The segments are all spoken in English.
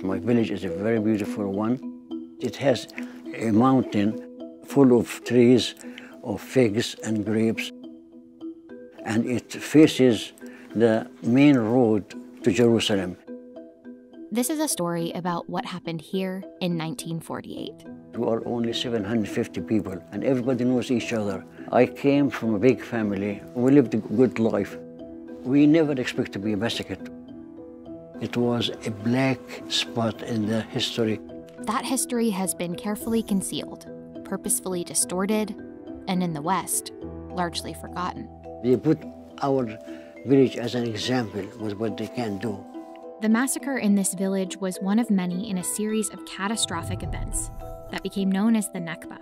My village is a very beautiful one. It has a mountain full of trees of figs and grapes, and it faces the main road to Jerusalem. This is a story about what happened here in 1948. We are only 750 people, and everybody knows each other. I came from a big family. We lived a good life. We never expect to be massacred. It was a black spot in the history. That history has been carefully concealed, purposefully distorted, and in the West, largely forgotten. They put our village as an example with what they can do. The massacre in this village was one of many in a series of catastrophic events that became known as the Nakba,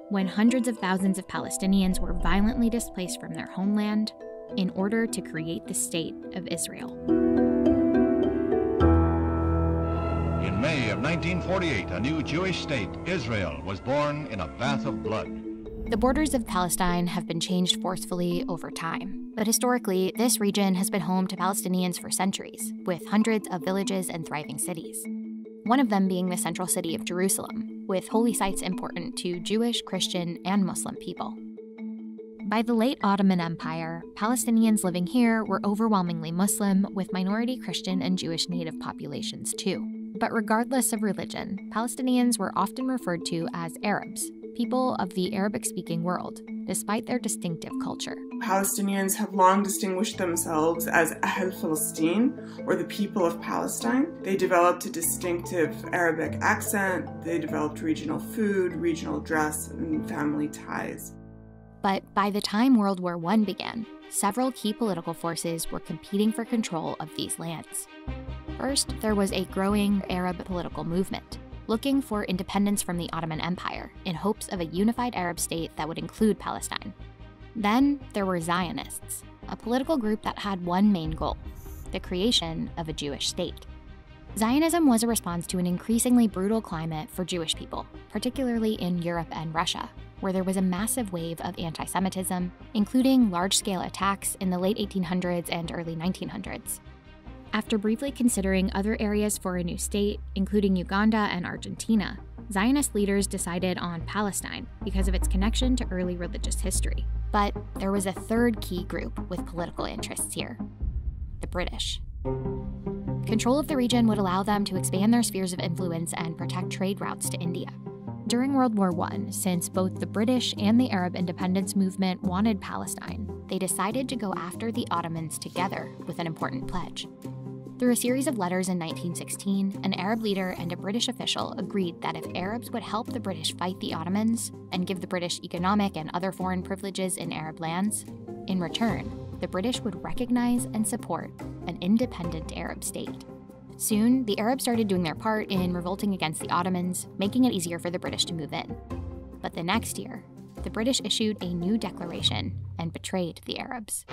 when hundreds of thousands of Palestinians were violently displaced from their homeland in order to create the state of Israel. In May of 1948, a new Jewish state, Israel, was born in a bath of blood. The borders of Palestine have been changed forcefully over time, but historically, this region has been home to Palestinians for centuries, with hundreds of villages and thriving cities. One of them being the central city of Jerusalem, with holy sites important to Jewish, Christian, and Muslim people. By the late Ottoman Empire, Palestinians living here were overwhelmingly Muslim, with minority Christian and Jewish native populations too. But regardless of religion, Palestinians were often referred to as Arabs, people of the Arabic-speaking world, despite their distinctive culture. Palestinians have long distinguished themselves as Ahl Palestine, or the people of Palestine. They developed a distinctive Arabic accent, they developed regional food, regional dress, and family ties. But by the time World War I began, several key political forces were competing for control of these lands. First, there was a growing Arab political movement, looking for independence from the Ottoman Empire in hopes of a unified Arab state that would include Palestine. Then there were Zionists, a political group that had one main goal: the creation of a Jewish state. Zionism was a response to an increasingly brutal climate for Jewish people, particularly in Europe and Russia, where there was a massive wave of anti-Semitism, including large-scale attacks in the late 1800s and early 1900s. After briefly considering other areas for a new state, including Uganda and Argentina, Zionist leaders decided on Palestine because of its connection to early religious history. But there was a third key group with political interests here: the British. Control of the region would allow them to expand their spheres of influence and protect trade routes to India. During World War I, since both the British and the Arab independence movement wanted Palestine, they decided to go after the Ottomans together with an important pledge. Through a series of letters in 1916, an Arab leader and a British official agreed that if Arabs would help the British fight the Ottomans and give the British economic and other foreign privileges in Arab lands, in return, the British would recognize and support an independent Arab state. Soon, the Arabs started doing their part in revolting against the Ottomans, making it easier for the British to move in. But the next year, the British issued a new declaration and betrayed the Arabs.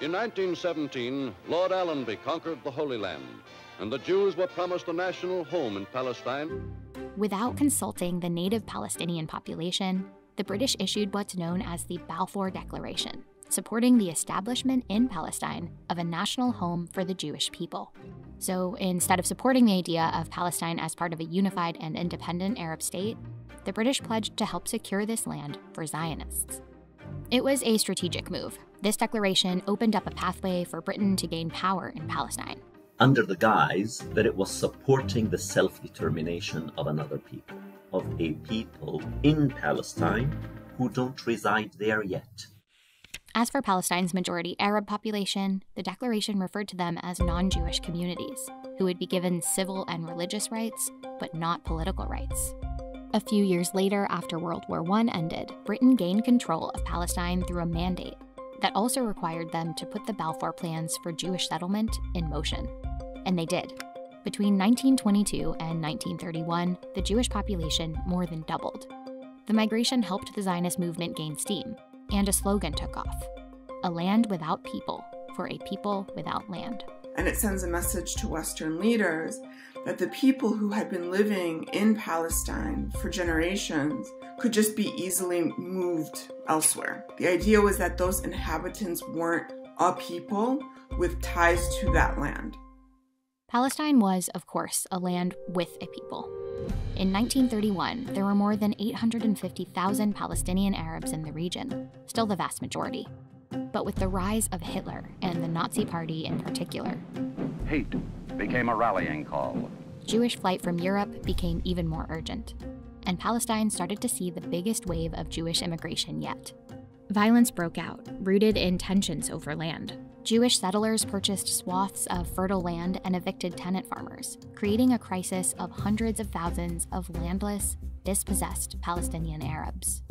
In 1917, Lord Allenby conquered the Holy Land, and the Jews were promised a national home in Palestine. Without consulting the native Palestinian population, the British issued what's known as the Balfour Declaration, supporting the establishment in Palestine of a national home for the Jewish people. So instead of supporting the idea of Palestine as part of a unified and independent Arab state, the British pledged to help secure this land for Zionists. It was a strategic move. This declaration opened up a pathway for Britain to gain power in Palestine, under the guise that it was supporting the self-determination of another people, of a people in Palestine who don't reside there yet. As for Palestine's majority Arab population, the declaration referred to them as non-Jewish communities, who would be given civil and religious rights, but not political rights. A few years later, after World War I ended, Britain gained control of Palestine through a mandate that also required them to put the Balfour plans for Jewish settlement in motion. And they did. Between 1922 and 1931, the Jewish population more than doubled. The migration helped the Zionist movement gain steam, and a slogan took off: a land without people for a people without land. And it sends a message to Western leaders that the people who had been living in Palestine for generations could just be easily moved elsewhere. The idea was that those inhabitants weren't a people with ties to that land. Palestine was, of course, a land with a people. In 1931, there were more than 850,000 Palestinian Arabs in the region, still the vast majority. But with the rise of Hitler and the Nazi Party in particular, hate became a rallying call. Jewish flight from Europe became even more urgent, and Palestine started to see the biggest wave of Jewish immigration yet. Violence broke out, rooted in tensions over land. Jewish settlers purchased swaths of fertile land and evicted tenant farmers, creating a crisis of hundreds of thousands of landless, dispossessed Palestinian Arabs.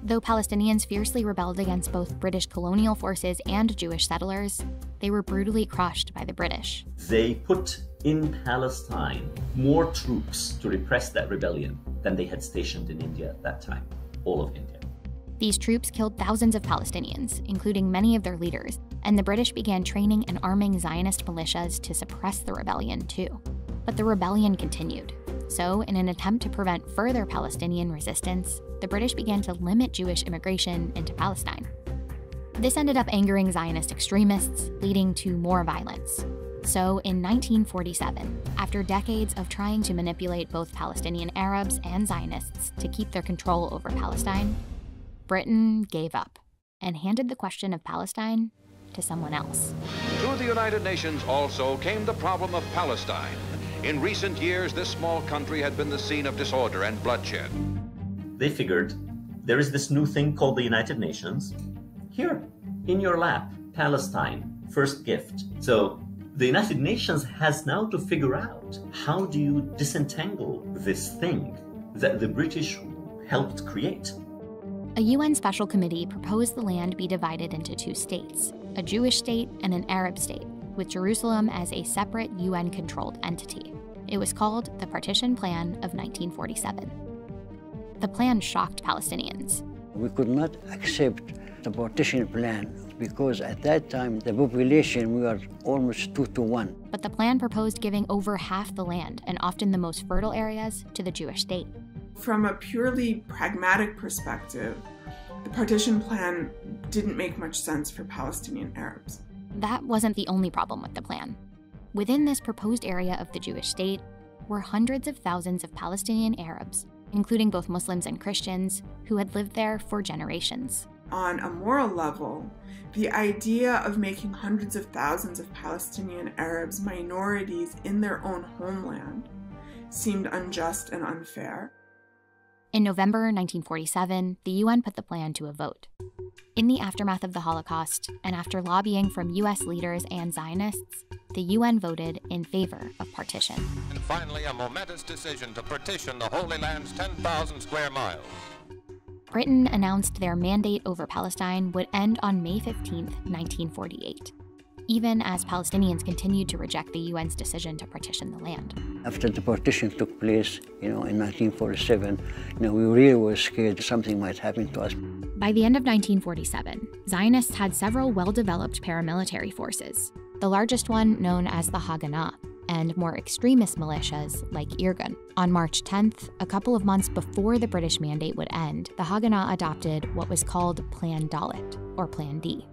Though Palestinians fiercely rebelled against both British colonial forces and Jewish settlers, they were brutally crushed by the British. They put in Palestine more troops to repress that rebellion than they had stationed in India at that time, all of India. These troops killed thousands of Palestinians, including many of their leaders, and the British began training and arming Zionist militias to suppress the rebellion too. But the rebellion continued. So, in an attempt to prevent further Palestinian resistance, the British began to limit Jewish immigration into Palestine. This ended up angering Zionist extremists, leading to more violence. So, in 1947, after decades of trying to manipulate both Palestinian Arabs and Zionists to keep their control over Palestine, Britain gave up and handed the question of Palestine to someone else. To the United Nations also came the problem of Palestine. In recent years, this small country had been the scene of disorder and bloodshed. They figured, there is this new thing called the United Nations. Here, in your lap, Palestine, first gift. So the United Nations has now to figure out, how do you disentangle this thing that the British helped create? A UN special committee proposed the land be divided into two states, a Jewish state and an Arab state, with Jerusalem as a separate UN-controlled entity. It was called the Partition Plan of 1947. The plan shocked Palestinians. We could not accept the partition plan because at that time the population we were almost 2-to-1. But the plan proposed giving over half the land, and often the most fertile areas, to the Jewish state. From a purely pragmatic perspective, the partition plan didn't make much sense for Palestinian Arabs. That wasn't the only problem with the plan. Within this proposed area of the Jewish state were hundreds of thousands of Palestinian Arabs, including both Muslims and Christians, who had lived there for generations. On a moral level, the idea of making hundreds of thousands of Palestinian Arabs minorities in their own homeland seemed unjust and unfair. In November 1947, the UN put the plan to a vote. In the aftermath of the Holocaust, and after lobbying from US leaders and Zionists, the UN voted in favor of partition. And finally, a momentous decision to partition the Holy Land's 10,000 square miles. Britain announced their mandate over Palestine would end on May 15, 1948, even as Palestinians continued to reject the UN's decision to partition the land. After the partition took place, in 1947, we really were scared something might happen to us. By the end of 1947, Zionists had several well-developed paramilitary forces, the largest one known as the Haganah, and more extremist militias like Irgun. On March 10th, a couple of months before the British mandate would end, the Haganah adopted what was called Plan Dalit, or Plan D.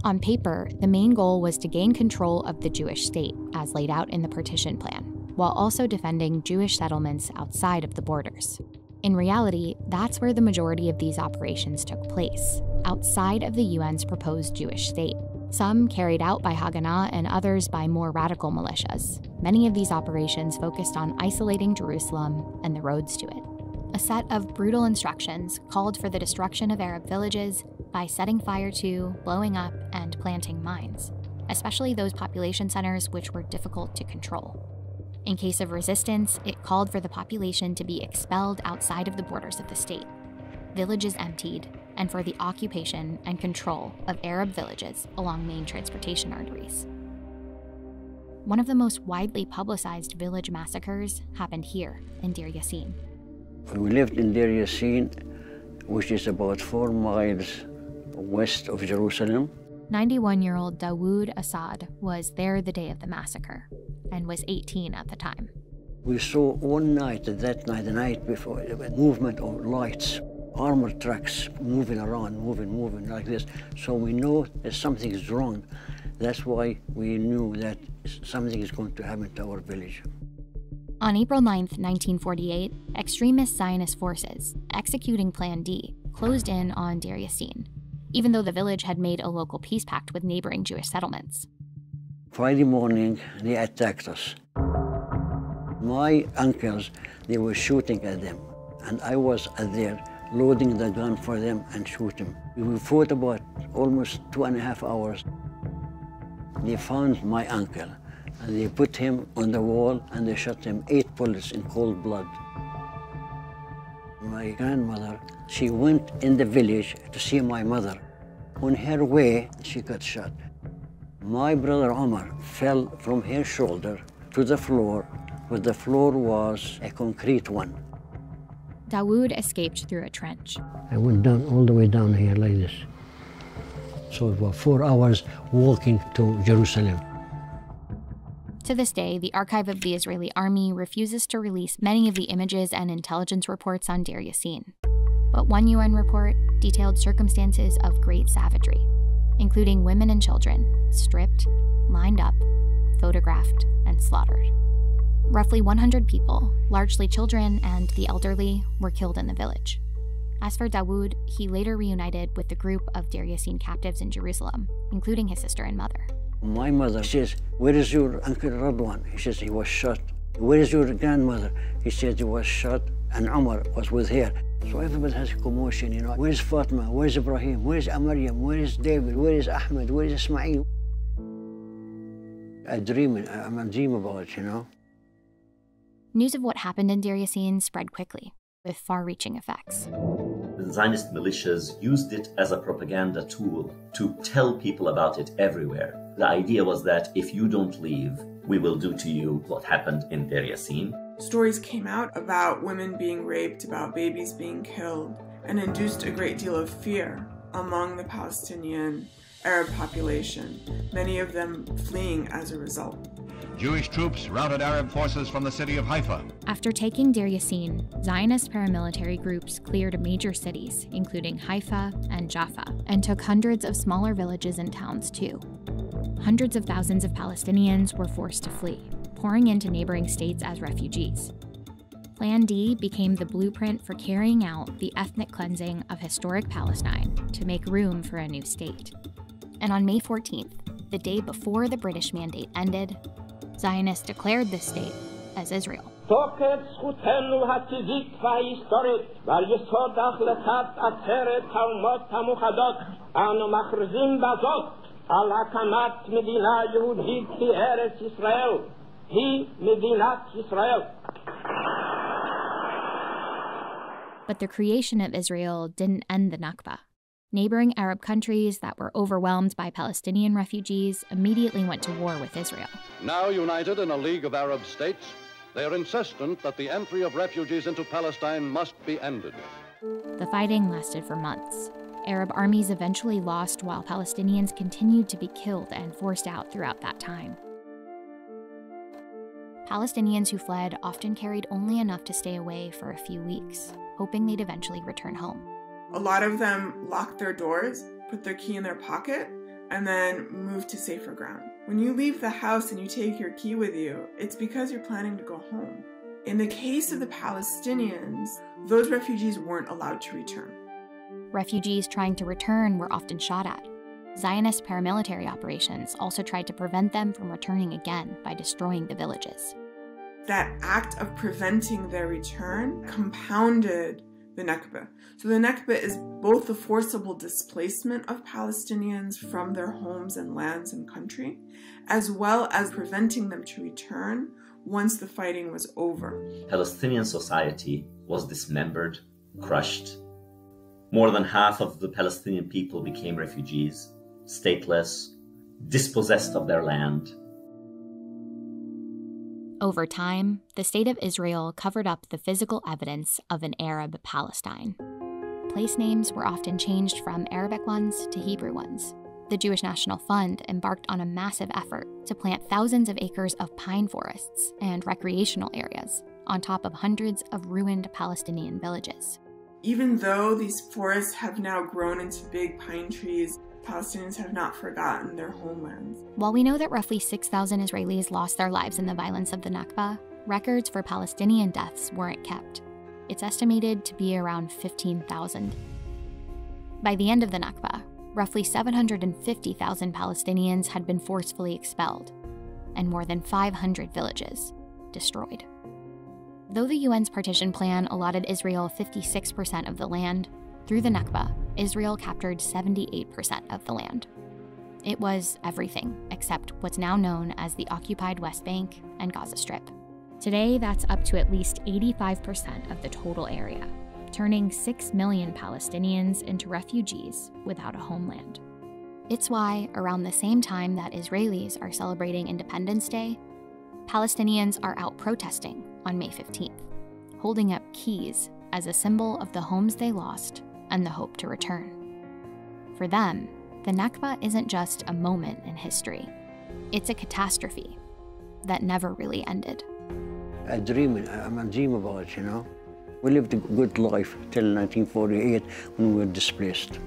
On paper, the main goal was to gain control of the Jewish state, as laid out in the partition plan, while also defending Jewish settlements outside of the borders. In reality, that's where the majority of these operations took place, outside of the UN's proposed Jewish state. Some carried out by Haganah and others by more radical militias. Many of these operations focused on isolating Jerusalem and the roads to it. A set of brutal instructions called for the destruction of Arab villages by setting fire to, blowing up, and planting mines, especially those population centers which were difficult to control. In case of resistance, it called for the population to be expelled outside of the borders of the state, villages emptied, and for the occupation and control of Arab villages along main transportation arteries. One of the most widely publicized village massacres happened here in Deir Yassin. We lived in Deir Yassin, which is about 4 miles west of Jerusalem. 91-year-old Dawood Assad was there the day of the massacre and was 18 at the time. We saw one night, the night before, a movement of lights, armored trucks moving around, moving like this. So we know that something is wrong. That's why we knew that something is going to happen to our village. On April 9, 1948, extremist Zionist forces, executing Plan D, closed in on Deir Yassin, even though the village had made a local peace pact with neighboring Jewish settlements. Friday morning, they attacked us. My uncles, they were shooting at them, and I was there loading the gun for them and shooting. We fought about almost 2.5 hours. They found my uncle, and they put him on the wall, and they shot him 8 bullets in cold blood. My grandmother, she went in the village to see my mother. On her way, she got shot. My brother Omar fell from her shoulder to the floor, but the floor was a concrete one. Dawood escaped through a trench. I went down all the way down here like this. So it was 4 hours walking to Jerusalem. To this day, the archive of the Israeli army refuses to release many of the images and intelligence reports on Deir Yassin. But one UN report detailed circumstances of great savagery, including women and children stripped, lined up, photographed, and slaughtered. Roughly 100 people, largely children and the elderly, were killed in the village. As for Dawood, he later reunited with the group of Deir Yassin captives in Jerusalem, including his sister and mother. My mother says, "Where is your Uncle Radwan?" He says, "He was shot." "Where is your grandmother?" He said, "He was shot, and Omar was with her." So everybody has a commotion, you know. Where's Fatima? Where's Ibrahim? Where's Amaryam? Where is David? Where is Ahmed? Where is Ismail? I'm a dream about it, you know. News of what happened in Deir Yassin spread quickly, with far-reaching effects. The Zionist militias used it as a propaganda tool to tell people about it everywhere. The idea was that if you don't leave, we will do to you what happened in Deir Yassin. Stories came out about women being raped, about babies being killed, and induced a great deal of fear among the Palestinian Arab population, many of them fleeing as a result. Jewish troops routed Arab forces from the city of Haifa. After taking Deir Yassin, Zionist paramilitary groups cleared major cities, including Haifa and Jaffa, and took hundreds of smaller villages and towns too. Hundreds of thousands of Palestinians were forced to flee, pouring into neighboring states as refugees. Plan D became the blueprint for carrying out the ethnic cleansing of historic Palestine to make room for a new state. And on May 14th, the day before the British mandate ended, Zionists declared this state as Israel. But the creation of Israel didn't end the Nakba. Neighboring Arab countries that were overwhelmed by Palestinian refugees immediately went to war with Israel. Now united in a League of Arab States, they are insistent that the entry of refugees into Palestine must be ended. The fighting lasted for months. Arab armies eventually lost while Palestinians continued to be killed and forced out throughout that time. Palestinians who fled often carried only enough to stay away for a few weeks, hoping they'd eventually return home. A lot of them locked their doors, put their key in their pocket, and then moved to safer ground. When you leave the house and you take your key with you, it's because you're planning to go home. In the case of the Palestinians, those refugees weren't allowed to return. Refugees trying to return were often shot at. Zionist paramilitary operations also tried to prevent them from returning again by destroying the villages. That act of preventing their return compounded the Nakba. So the Nakba is both the forcible displacement of Palestinians from their homes and lands and country, as well as preventing them to return once the fighting was over. Palestinian society was dismembered, crushed. More than half of the Palestinian people became refugees, stateless, dispossessed of their land. Over time, the State of Israel covered up the physical evidence of an Arab Palestine. Place names were often changed from Arabic ones to Hebrew ones. The Jewish National Fund embarked on a massive effort to plant thousands of acres of pine forests and recreational areas on top of hundreds of ruined Palestinian villages. Even though these forests have now grown into big pine trees, Palestinians have not forgotten their homelands. While we know that roughly 6,000 Israelis lost their lives in the violence of the Nakba, records for Palestinian deaths weren't kept. It's estimated to be around 15,000. By the end of the Nakba, roughly 750,000 Palestinians had been forcefully expelled, and more than 500 villages destroyed. Though the UN's partition plan allotted Israel 56% of the land, through the Nakba, Israel captured 78% of the land. It was everything except what's now known as the occupied West Bank and Gaza Strip. Today, that's up to at least 85% of the total area, turning 6 million Palestinians into refugees without a homeland. It's why, around the same time that Israelis are celebrating Independence Day, Palestinians are out protesting on May 15th, holding up keys as a symbol of the homes they lost and the hope to return. For them, the Nakba isn't just a moment in history. It's a catastrophe that never really ended. I'm a dream about it, you know. We lived a good life till 1948 when we were displaced.